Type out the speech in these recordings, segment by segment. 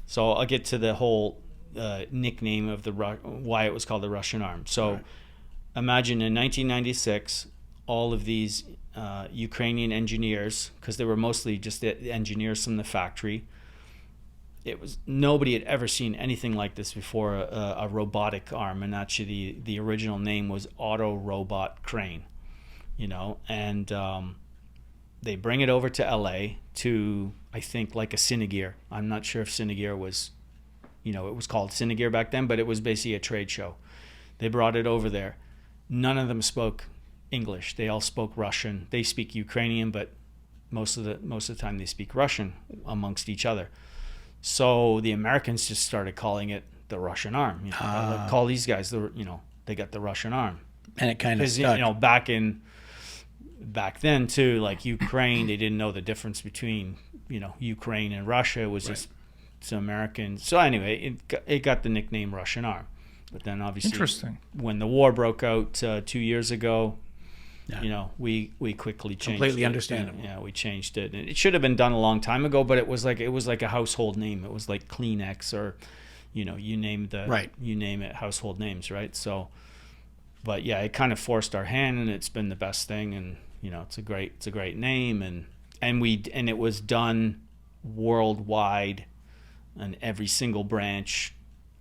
So I'll get to the whole nickname of why it was called the Russian arm. So imagine in 1996, all of these Ukrainian engineers, because they were mostly just the engineers from the factory. Nobody had ever seen anything like this before, a robotic arm, and actually the original name was Auto Robot Crane, and they bring it over to LA to, I think, like a Cinegear. I'm not sure if Cinegear was, it was called Cinegear back then, but it was basically a trade show. They brought it over there. None of them spoke English. They all spoke Russian. They speak Ukrainian, but most of the time they speak Russian amongst each other. So the Americans just started calling it the Russian arm. Call these guys they got the Russian arm. And it kind of stuck. Back then too, like Ukraine, they didn't know the difference between Ukraine and Russia. It was just some American. So anyway, it got the nickname Russian arm. But then obviously, interesting. When the war broke out 2 years ago, we quickly changed. Completely it. understandable. Yeah, we changed it. And it should have been done a long time ago, but it was like a household name. It was like Kleenex or, you name it, household names, right? So, but yeah, it kind of forced our hand, and it's been the best thing. And it's a great name, and it was done worldwide, and every single branch,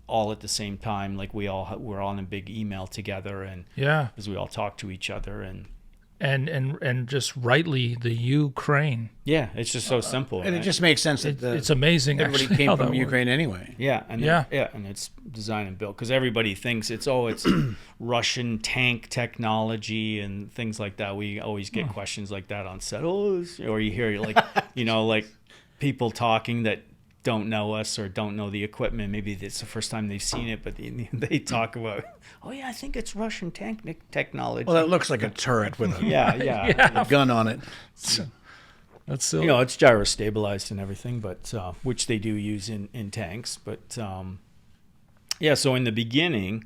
all at the same time. Like we're all in a big email together, and because we all talk to each other, and just rightly the Ukraine. Yeah, it's just so simple, and right? it just makes sense that it's amazing. Everybody actually, came from Ukraine anyway. Yeah, and it's designed and built because everybody thinks it's Russian tank technology and things like that. We always get questions like that on set. Or you hear like people talking that don't know us or don't know the equipment. Maybe it's the first time they've seen it, but they talk about, I think it's Russian tank technology. Well, it looks like a turret with a a gun on it. That's silly. It's gyro stabilized and everything, but which they do use in tanks. But so in the beginning,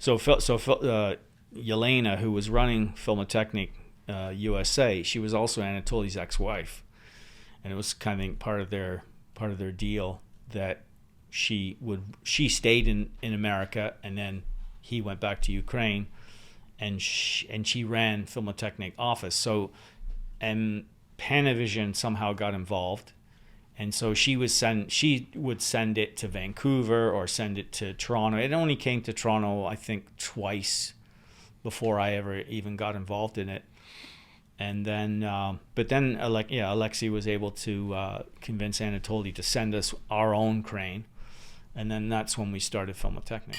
Yelena, who was running Filmotechnik USA, she was also Anatoly's ex-wife, and it was kind of part of their deal that she stayed in America, and then he went back to Ukraine, and she ran Filmotechnik office. So, and Panavision somehow got involved, and so she would send it to Vancouver or send it to Toronto. It only came to Toronto, I think, twice before I ever even got involved in it. And then, Alexei was able to convince Anatoly to send us our own crane, and then that's when we started Filmotechnik.